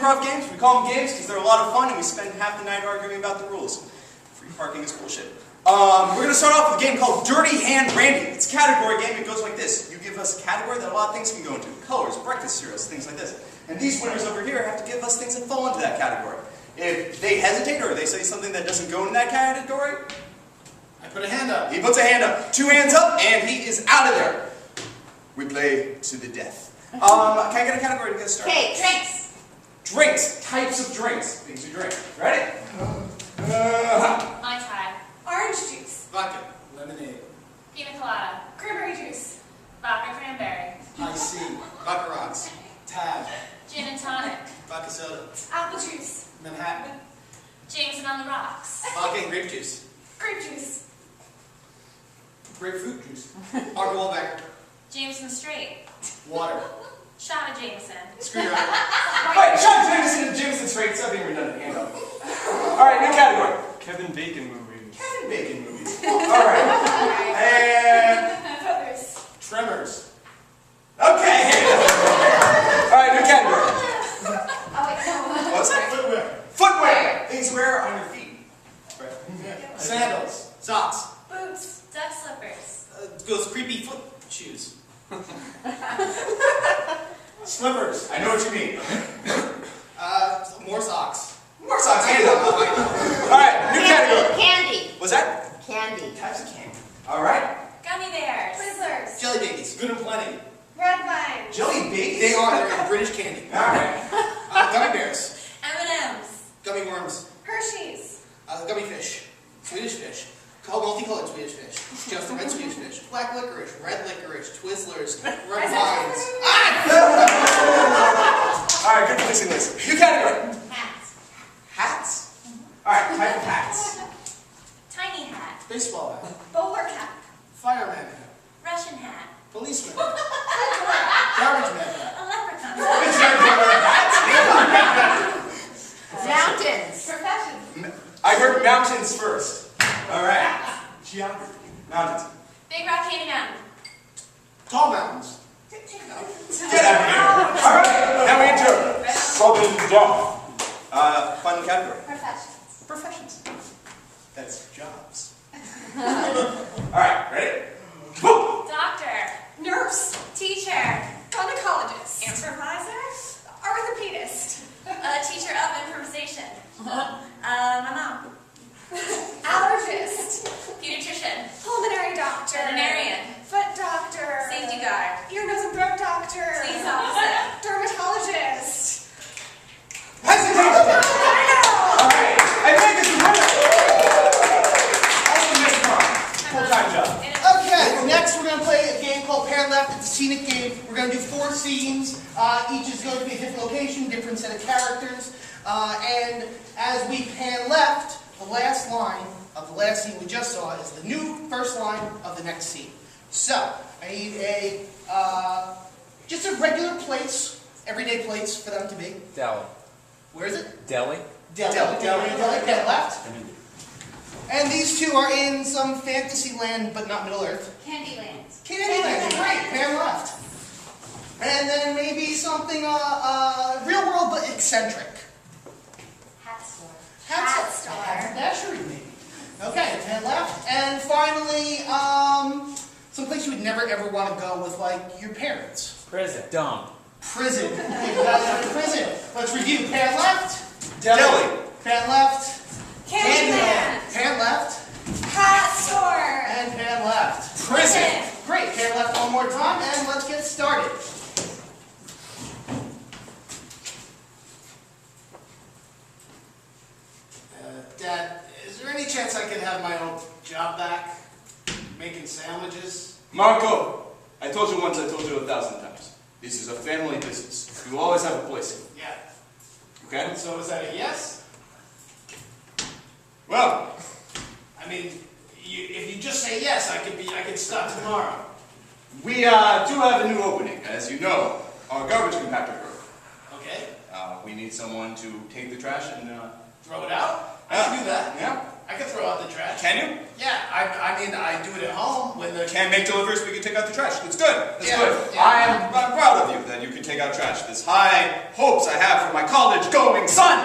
improv games. We call them games because they're a lot of fun and we spend half the night arguing about the rules. Free parking is bullshit. We're going to start off with a game called Dirty Hand Randy. It's a category game. It goes like this. You give us a category that a lot of things can go into. Colors, breakfast cereals, things like this. And these winners over here have to give us things that fall into that category. If they hesitate or they say something that doesn't go in that category, I put a hand up. he puts a hand up. 2 hands up and he is out of there. We play to the death. Can I get a category to get started? Okay, drinks. Drinks. Types of drinks. Things you drink. Ready? Mai Tai. Orange juice. Vodka. Lemonade. Pina colada. Cranberry juice. Vodka cranberry. Ice. Vodka rocks. Tab. Gin and tonic. Vodka soda. Apple juice. Manhattan. Jameson on the rocks. Vodka and grape juice. Grape juice. Grapefruit juice. Mark Wahlbecker. Jameson straight. Water. Shot of Jameson. Screwdriver. Wait, Sean Jameson and Jameson straight. Stop being redundant. Hand up. Alright, new category. Kevin Bacon movies. Kevin Bacon movies. Alright. And... Feathers. Tremors. Okay. Alright, new category. Oh, wait, no. What's that? Footwear. Footwear. Things you wear on your feet. Sandals. Socks. Boots. Duck slippers. Those creepy foot shoes. Slippers. I know what you mean. More socks. More socks. Hand up. Alright, new category. Candy. What's that? Candy. Types of candy. Alright. Gummy bears. Twizzlers. Jelly babies. Good and plenty. Red vines. Jelly babies? They are. They're British candy. Alright. Gummy bears. M&M's. Gummy worms. Hershey's. Gummy fish. Swedish fish. Multicolored Swedish fish. Just the red Swedish fish. Black licorice. Red licorice. Twizzlers. Red vines. Alright, good fixing this. New category. Hats. Hats? Alright, type of hats. Tiny hat. Baseball hat. Bowler cap. Fireman hat. Russian hat. Policeman hat. Garbage man hat. A leprechaun. Mountains. Profession. I heard mountains first. Alright. Geography. Mountains. Big Rock Candy Mountain. Tall mountains. Get out of here. Alright, now we enter Southern Dump. Fun category. Professions. Professions. That's jobs. Alright, ready? Woo! Doctor. Nurse. Teacher. Gynecologist. Improviser. Orthopedist. Teacher of improvisation. My mom. Allergist. Pediatrician. Pulmonary doctor. Veterinarian. Foot doctor. Safety guard. Ear, nose, and throat doctor. Police officer. Dermatologist. Hesitation! Alright, I think it's a winner! Also make fun. Full-time job. Okay, next we're going to play a game called Pan Left. It's a scenic game. We're going to do 4 scenes. Each is going to be a different location, different set of characters. And as we pan left, the last line of the last scene we just saw is the new first line of the next scene. So, I need a, just a regular place, everyday place for them to be. Deli. Where is it? Deli. Deli. Pan left. And these two are in some fantasy land, but not Middle Earth. Candyland. Candyland, right, pan left. And then maybe something, real world but eccentric. Hat store. Hat store. Haberdashery, maybe. Okay, pan left. And finally, someplace you would never ever want to go with, like, your parents. Prison. Dump. Prison. Okay, you guys are in prison. Let's review. Pan left. Deli. Pan left. Candyland. Pan left. Hat store. And pan left. Prison. Great. Pan left one more time, and let's get started. Dad, is there any chance I could have my old job back? Making sandwiches? Marco, I told you once, I told you 1,000 times. This is a family business. You always have a place. Yeah. Okay? So is that a yes? Well, I mean, if you just say yes, I could start tomorrow. we do have a new opening. As you know, our garbage compactor broke. Okay. We need someone to take the trash and... Throw it out? I can do that. Yeah. I can throw out the trash. Can you? Yeah, I mean, I do it at home when the... Can't make deliveries, we can take out the trash. It's good. It's Yeah, good. yeah. I'm proud of you that you can take out trash. There's high hopes I have for my college-going son.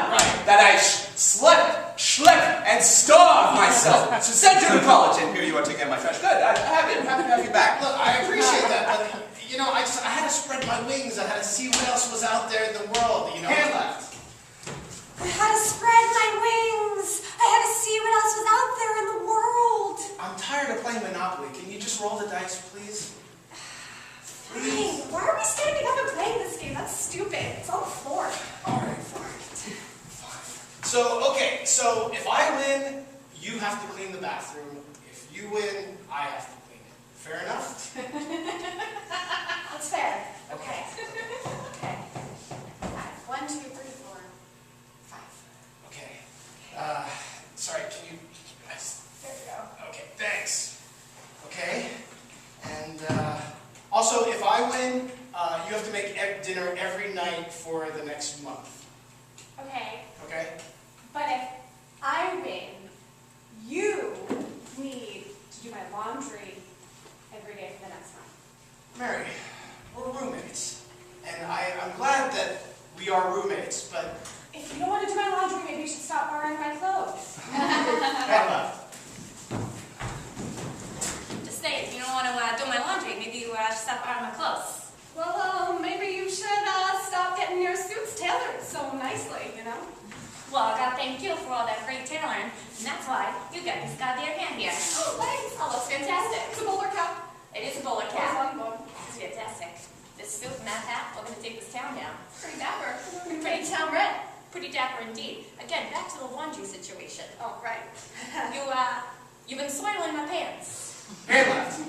That I slept, and starved myself to send you to college. And here you are taking out my trash. Good, I'm happy to have you back. Look, I appreciate that, but, you know, I had to spread my wings. I had to see what else was out there in the world, you know. Hand left. I had to spread my wings. I had to see what else was out there in the world. I'm tired of playing Monopoly. Can you just roll the dice, please? Fine. Why are we standing up and playing this game? That's stupid. It's on the floor. All right, fine. So, okay, so if I win, you have to clean the bathroom. If you win, I have to clean it. Fair enough? That's fair. Okay. Okay. 1, 2, 3, 4, 5. Okay. Sorry, can you... There we go. Okay, thanks. Okay. And, also, if I win, you have to make dinner every night for the next month. Okay. Okay? But if I win, you need to do my laundry every day for the next month. Mary, we're roommates. And I'm glad that we are roommates, but... If you don't want to do my laundry, maybe you should stop borrowing my clothes. Just say, if you don't want to do my laundry, maybe you should stop borrowing my clothes. Well, maybe you should stop getting your suits tailored so nicely, you know? Well, I gotta thank you for all that great tailoring, and that's why you got this goddamn hat here. Oh, thanks. Oh, looks fantastic. It's a bowler cap. It is a bowler It's cap. on one. It's fantastic. This suit and that hat, we're gonna take this town down. Pretty dapper. Pretty town red. Pretty dapper indeed. Again, back to the laundry situation. Oh, right. You've been soiling my pants. Hand left.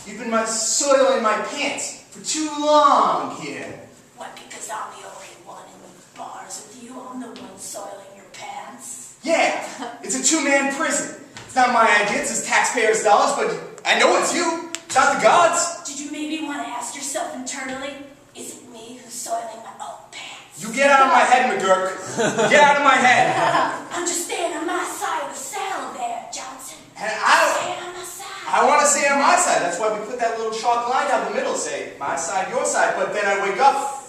You've been soiling my pants for too long here. What, because I'm the only one in the bars with you? I'm the one soiling your pants? Yeah, it's a two-man prison. It's not my idea, it's his taxpayers' dollars, but I know it's you, not the gods. Did you maybe want to ask yourself internally, is it me who's soiling my own pants? You get out of my head, McGurk. Get out of my head. I'm just staying on my side of the saddle there, Johnson. And Staying on my side. I want to stay on my side. That's why we put that little chalk line down the middle, say, my side, your side. But then I wake up,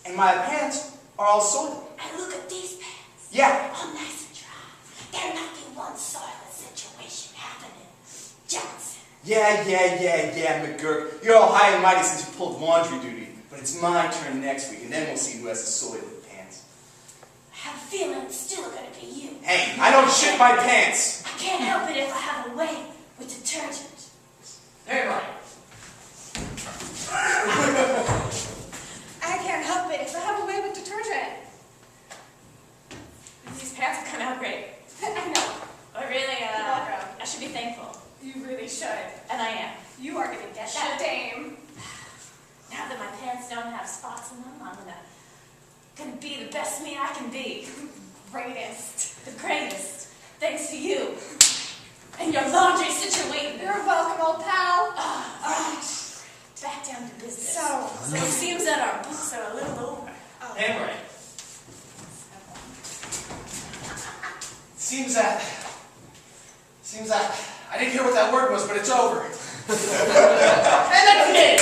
and my pants are all soiled. And look at these pants. Yeah. All nice and dry. There might be one soiling situation happening, Johnson. Yeah, McGurk. You're all high and mighty since you pulled laundry duty. But it's my turn next week, and then we'll see who has the soiled pants. I have a feeling it's still going to be you. Hey, I don't shit my pants. I can't help it if I have a way with detergent. Hey, Ryan. I can't help it if I have a way with detergent. These pants have come out great. I know. But really, You're welcome. I should be thankful. You really should. And I am. You are going to get that dame. Now that my pants don't have spots in them, I'm gonna be the best me I can be. Greatest. The greatest. Thanks to you. And your laundry situation. You're welcome, old pal. Alright. Back down to business. So, It seems that our books are a little over. Hand right. Seems that I didn't hear what that word was, but it's over. And that's the game.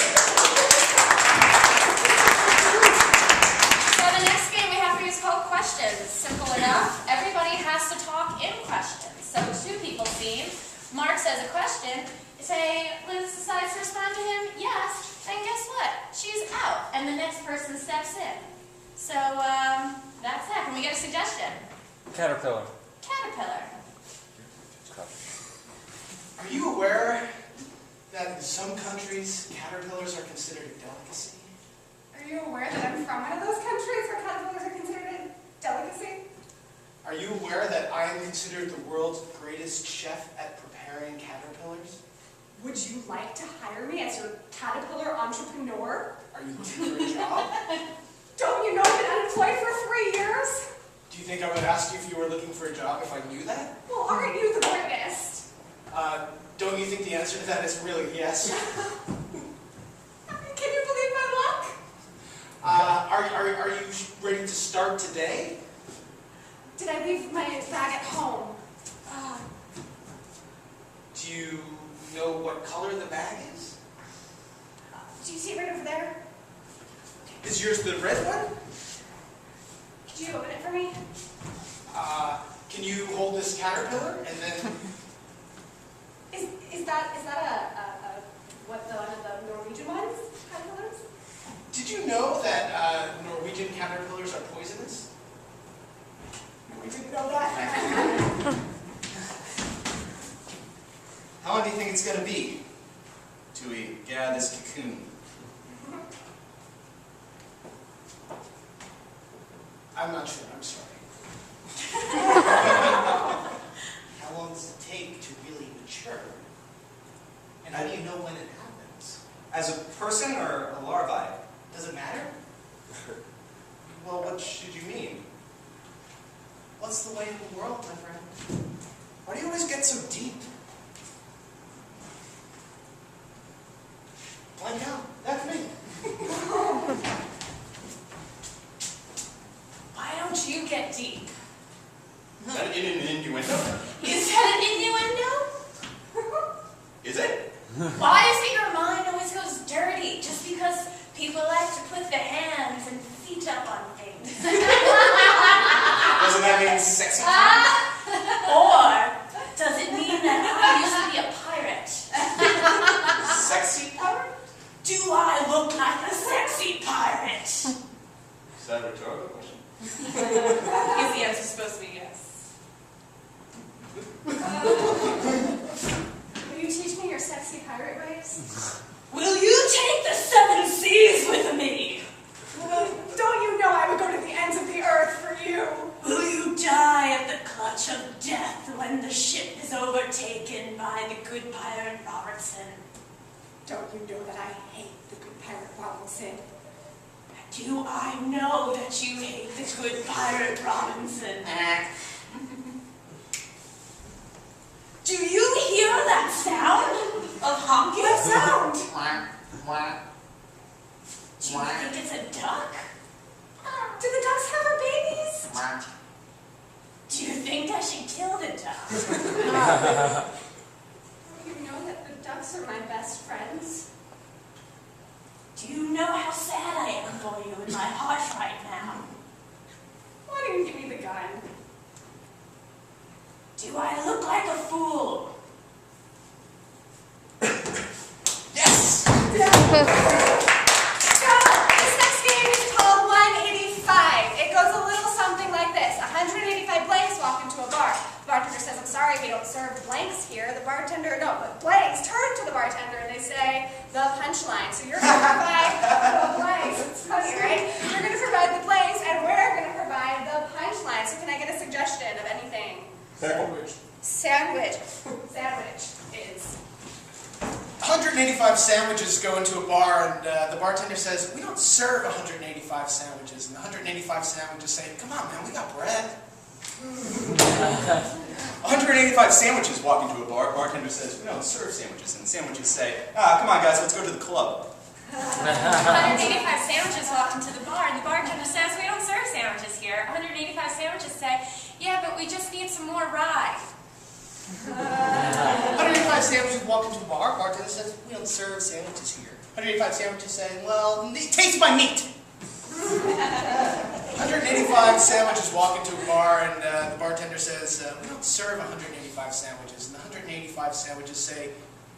So the next game we have for you is called Questions. Simple enough. Everybody has to talk in questions. So 2 people theme. Mark says a question. Say Liz decides to respond to him, yes, and guess what? She's out, and the next person steps in. So that's that. Can we get a suggestion? Caterpillar. Caterpillar. Are you aware that in some countries, caterpillars are considered a delicacy? are you aware that I'm from one of those countries where caterpillars are considered a delicacy? Are you aware that I am considered the world's greatest chef at preparing caterpillars? Would you like to hire me as your caterpillar entrepreneur? Are you looking for a job? Don't you know I've been unemployed for 3 years? Do you think I would ask you if you were looking for a job if I knew that? Well, aren't you the greatest? Don't you think the answer to that is really yes? Can you believe my luck? Are you ready to start today? Did I leave my bag at home? Do you know what color the bag is? Do you see it right over there? Is yours the red one? Could you open it for me? Can you hold this caterpillar and then... Is that one of the Norwegian ones? Caterpillars? Did you know that Norwegian caterpillars are poisonous? We didn't know that. How long do you think it's going to be till we get out of this cocoon? I'm not sure, I'm sorry. How long does it take to really mature? And how do you know when it happens? As a person or a larvae? Does it matter? Well, what should you mean? What's the way of the world, my friend? Why do you always get so deep? Blank out. That's me. Why don't you get deep? Is that an innuendo? Is that an innuendo? Is it? Why is it your mind always goes dirty just because people like to put their hands and feet up on things? Doesn't that mean sexy time? Or does it mean that I used to be a pirate? Sexy pirate? Do I look like a sexy pirate? Is that a rhetorical question? Is the answer supposed to be yes? Will you teach me your sexy pirate ways? Will you take the 7 seas with me? Well, don't you know I would go to the ends of the earth for you? Will you die at the clutch of death when the ship is overtaken by the good pirate Robertson? Don't you know that I hate the good pirate Robinson? Do I know that you hate the good pirate Robinson? Do you hear that sound of honking? What sound? Do you think it's a duck? Do the ducks have her babies? Do you think I should kill the duck? You know that the ducks are my best friends. Do you know how sad I am for you in my heart right now? Why don't you give me the gun? Do I look like a fool? Yes! So, this next game is called 185. It goes a little something like this. 185 blanks walk into a bar. The bartender says, I'm sorry, we don't serve blanks here. The bartender, no, but blanks turn to the bartender and they say, the punchline. So you're going to provide the blanks. It's funny, right? You're going to provide the blanks and we're going to provide the punchline. So can I get a suggestion of anything? Sandwich. Sandwich. Sandwich is... 185 sandwiches go into a bar, and the bartender says, we don't serve 185 sandwiches. And the 185 sandwiches say, come on, man, we got bread. 185 sandwiches walk into a bar. Bartender says, we don't serve sandwiches. And sandwiches say, come on, guys, let's go to the club. 185 sandwiches walk into the bar, and the bartender says, we don't serve sandwiches here. 185 sandwiches say, yeah, but we just need some more rye. 185 sandwiches walk into a bar. Bartender says, we don't serve sandwiches here. 185 sandwiches saying, well, taste my meat. 185 sandwiches walk into a bar, and the bartender says, we don't serve 185 sandwiches. And the 185 sandwiches say,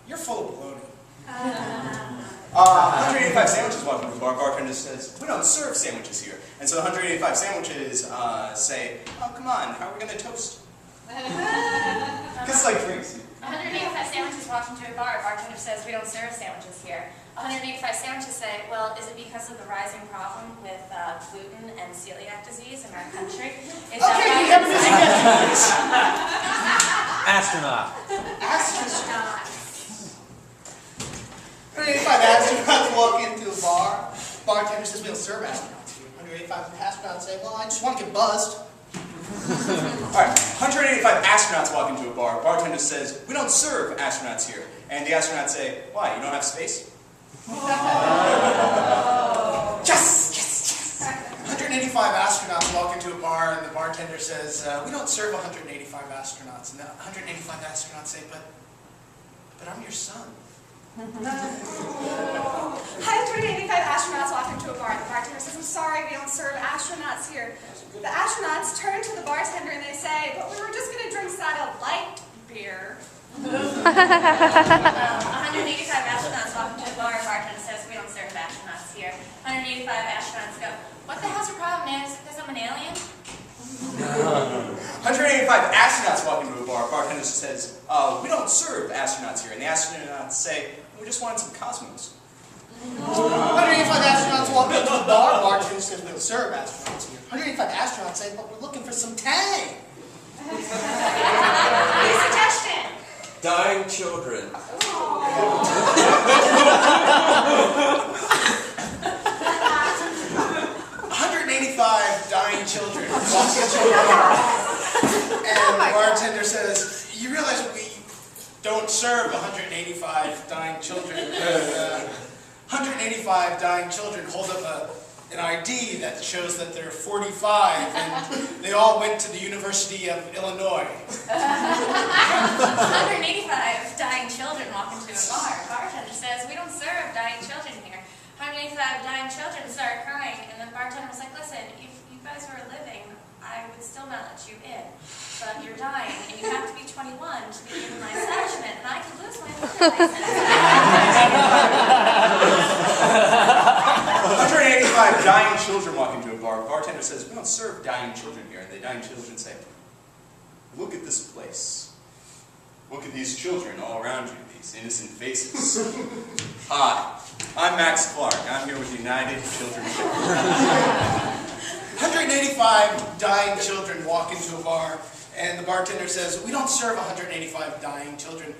you're full of baloney. 185 sandwiches walk into a bar. Bartender says, we don't serve sandwiches here. And so the 185 sandwiches say, oh, come on, how are we going to toast? It's like drinks. 185 sandwiches walk into a bar. Bartender says, we don't serve sandwiches here. 185 sandwiches say, well, is it because of the rising problem with gluten and celiac disease in our country? Is that Okay, why we have a missing Astronaut. Astronaut. 185 astronauts walk into a bar. Bartender says, we don't serve astronauts here. 185 astronauts say, well, I just want to get buzzed. Alright, 185 astronauts walk into a bar. Bartender says, we don't serve astronauts here. And the astronauts say, why, you don't have space? Yes, yes, yes. 185 astronauts walk into a bar, and the bartender says, we don't serve 185 astronauts. And the 185 astronauts say, but I'm your son. I astronauts here. The astronauts turn to the bartender and they say, but we were just going to drink satellite light beer. 185 astronauts walk into a bar. Bartender says, we don't serve astronauts here. 185 astronauts go, what the hell's your problem, man? Is it because I'm an alien? 185 astronauts walk into a bar. Bartender says, we don't serve astronauts here. And the astronauts say, we just wanted some cosmos. 185 astronauts walk into a bar. Bartender says we don't serve astronauts here. 185 astronauts say, but we're looking for some tang. New suggestion. Dying children. 185 dying children walk into a bar, and the bartender says, you realize we don't serve 185 dying children. 185 dying children hold up an ID that shows that they're 45 and they all went to the University of Illinois. 185 dying children walk into a bar. Bartender says, we don't serve dying children here. 185 dying children start crying, and the bartender was like, listen, if you guys were living, I would still not let you in. But you're dying, and you have to be 21 to be given my establishment, and I could lose my liquor license. 185 dying children walk into a bar. Bartender says, we don't serve dying children here. And the dying children say, look at this place. Look at these children all around you, these innocent faces. Hi, I'm Max Clark. I'm here with United Children. 185 dying children walk into a bar, and the bartender says, we don't serve 185 dying children.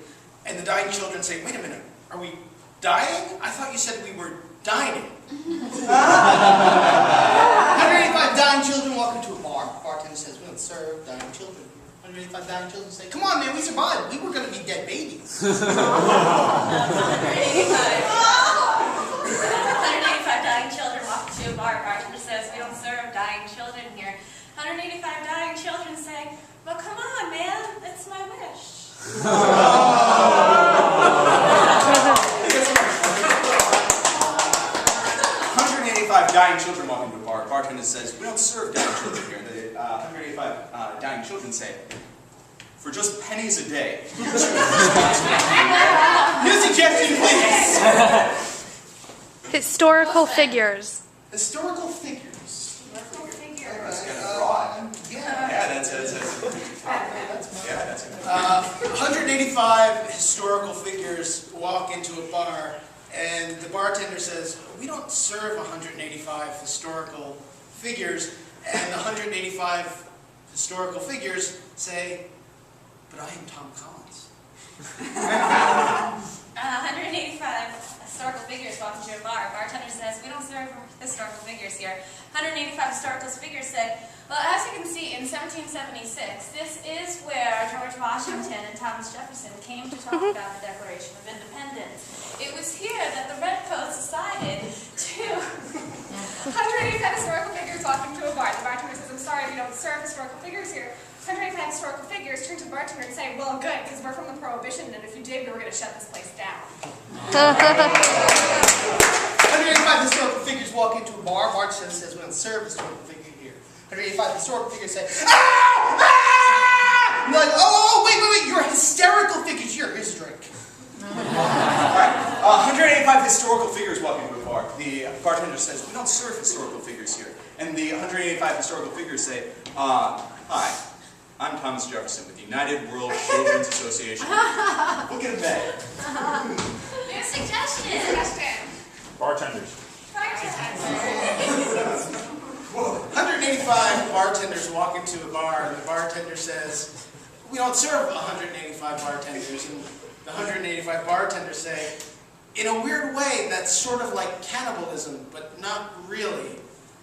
And the dying children say, wait a minute, are we dying? I thought you said we were dining. 185 dying children walk into a bar. The bartender says, we don't serve dying children. 185 dying children say, come on man, we survived. We were going to be dead babies. 185 dying children walk into a bar. Bartender says, we don't serve dying children here. 185 dying children say, well, come on, man, that's my wish. 185 dying children walk into a bar. Bartender says, we don't serve dying children here. The 185 dying children say, for just pennies a day. New suggestion, please. Historical figures. Historical figures. That's kind of broad. Yeah, that's it. Yeah, that's it. 185 historical figures walk into a bar, and the bartender says, we don't serve 185 historical figures, and the 185 historical figures say, but I am Tom Collins. 185 historical figures walk into a bar. Bartender says, we don't serve historical figures here. 185 historical figures said, well, as you can see, in 1776, this is where George Washington and Thomas Jefferson came to talk about the Declaration of Independence. It was here that the Redcoats decided to... 185 historical figures walk into a bar. The bartender says, I'm sorry, we don't serve historical figures here. 185 historical figures turn to the bartender and say, well, good, because we're from the Prohibition, and if you did, we were going to shut this place down. 185 historical figures walk into a bar. Bartender says, we don't serve historical figure here. 185 historical figures say, ah! Ah! And they're like, oh, wait, you're hysterical figures. Here's a drink. 185 historical figures walk into a bar. The bartender says, we don't serve historical figures here. And the 185 historical figures say, hi, I'm Thomas Jefferson with the United World Children's Association. Look at that. New suggestion. Bartenders. 185 bartenders walk into a bar, and the bartender says, we don't serve 185 bartenders. And the 185 bartenders say, in a weird way, that's sort of like cannibalism, but not really.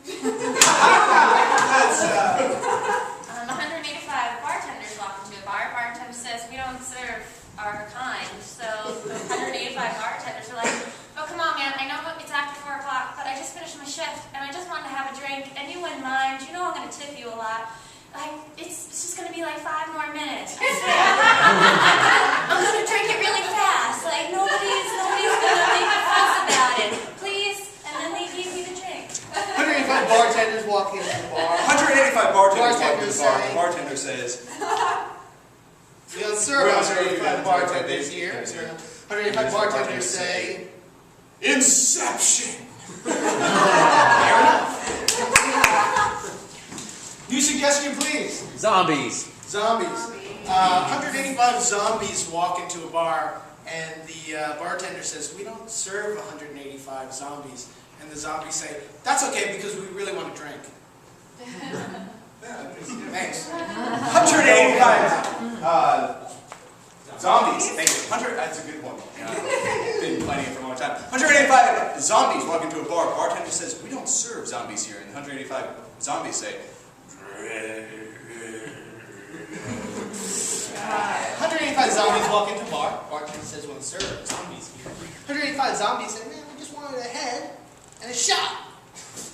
185 bartenders walk into a bar. Bartender says, we don't serve our kind. So the 185 bartenders are like, oh, come on, man, I know it's after 4 o'clock, but I just finished my shift, and I just wanted to have a drink, and you wouldn't mind. You know I'm going to tip you a lot. Like, it's just going to be like 5 more minutes. I'm going to drink it really fast. Like, nobody's going to make a fuss about it. Please? And then they give me the drink. 185 bartenders walk into the bar. say, bartender says, we don't serve 185 bartenders here. 185 bartenders say, Inception! Fair enough. New suggestion, please. Zombies. Zombies. 185 zombies walk into a bar, and the bartender says, we don't serve 185 zombies. And the zombies say, that's okay because we really want to drink. Thanks. 185 zombies. Thank you. That's a good one. Been planning it for a long time. 185 zombies walk into a bar. Bartender says, we don't serve zombies here. And 185 zombies say, 185 zombies walk into a bar. Bartender says, we don't serve zombies here. 185 zombies say, man, we just wanted a head and a shot.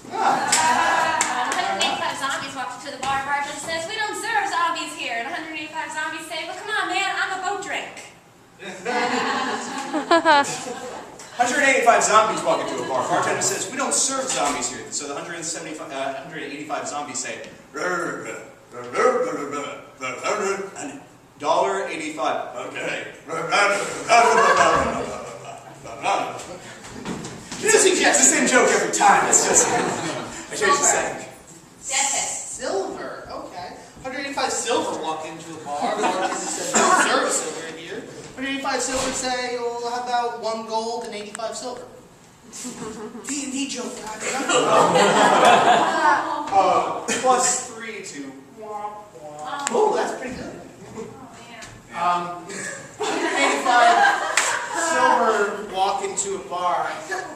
185 zombies walk into the bar. Bartender says, we don't serve zombies here. And 185 zombies say, well, come on, man, I'm a boat drink. 185 zombies walk into a bar. Bartender says, we don't serve zombies here. So the 185 zombies say, $1.85. Okay. It's the same joke every time. It's just, I changed the setting. Silver, okay. 185 silver walk into a bar. The bartender says, we don't serve silver in here. 185 silver say, well, how about 1 gold and 85 silver? D&D joke, God. Plus 3 to... Oh, that's pretty good. 185 silver walk into a bar,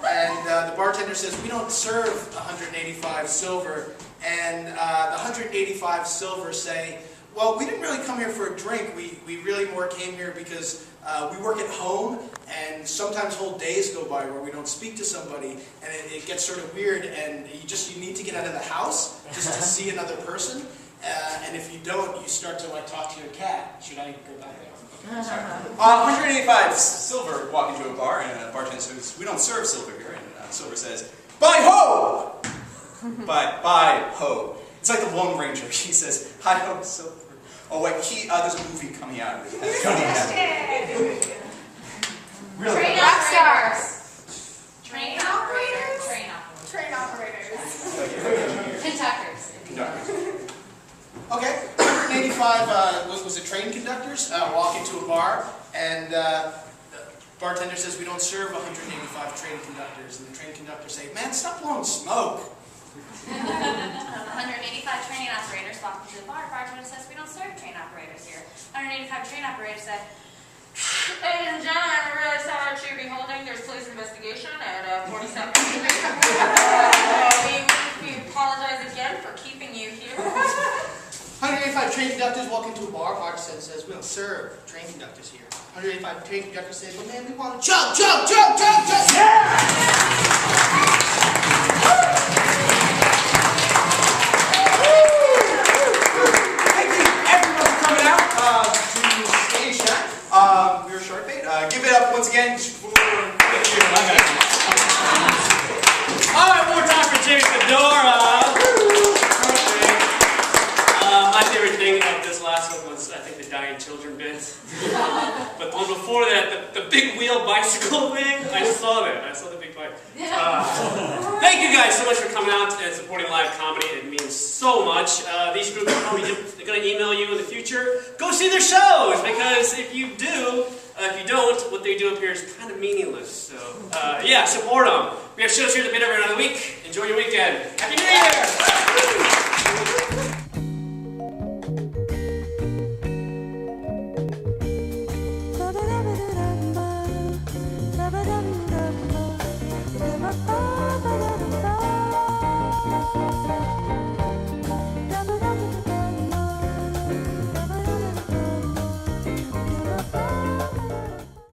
and the bartender says, we don't serve 185 silver. And the 185 silver say, well, we didn't really come here for a drink. We really more came here because we work at home, and sometimes whole days go by where we don't speak to somebody, and it gets sort of weird, and you need to get out of the house just to see another person. And if you don't, you start to like talk to your cat. Should I go back there? Okay, sorry. 185 silver walk into a bar, and the bartender says, we don't serve silver here. And silver says, buy ho! Buy ho. It's like the Lone Ranger. He says, hi ho, silver. Oh wait, there's a movie coming out. Really? Train operators. Train operators. Train operators. Train operators. Conductors. Okay, 185 was it train conductors walk into a bar, and bartender says we don't serve 185 train conductors, and the train conductors say, man, stop blowing smoke. 185 training operators walk into the bar. Bartender says, we don't serve train operators here. 185 train operators said, ladies and gentlemen, I'm really sorry to be holding. There's police investigation at 47th Street. We apologize again for keeping you here. 185 train conductors walk into a bar. Bartender says, we don't serve train conductors here. 185 train conductors say, well, man, we want to jump. Yeah! We're short bait. Give it up once again for Alright, more time for Jimmy FEDORA. My favorite thing of this last one was, I think, the dying children bit. But the one before that, the big wheel bicycle thing, I saw that. I saw the big bike. Thank you guys so much for coming out and supporting live comedy. It means so much. These groups are probably going to email you in the future. Go see their shows, because if you do, if you don't, what they do up here is kind of meaningless. So, yeah, support them. We have shows here at the Videographer every other week. Enjoy your weekend. Happy New Year!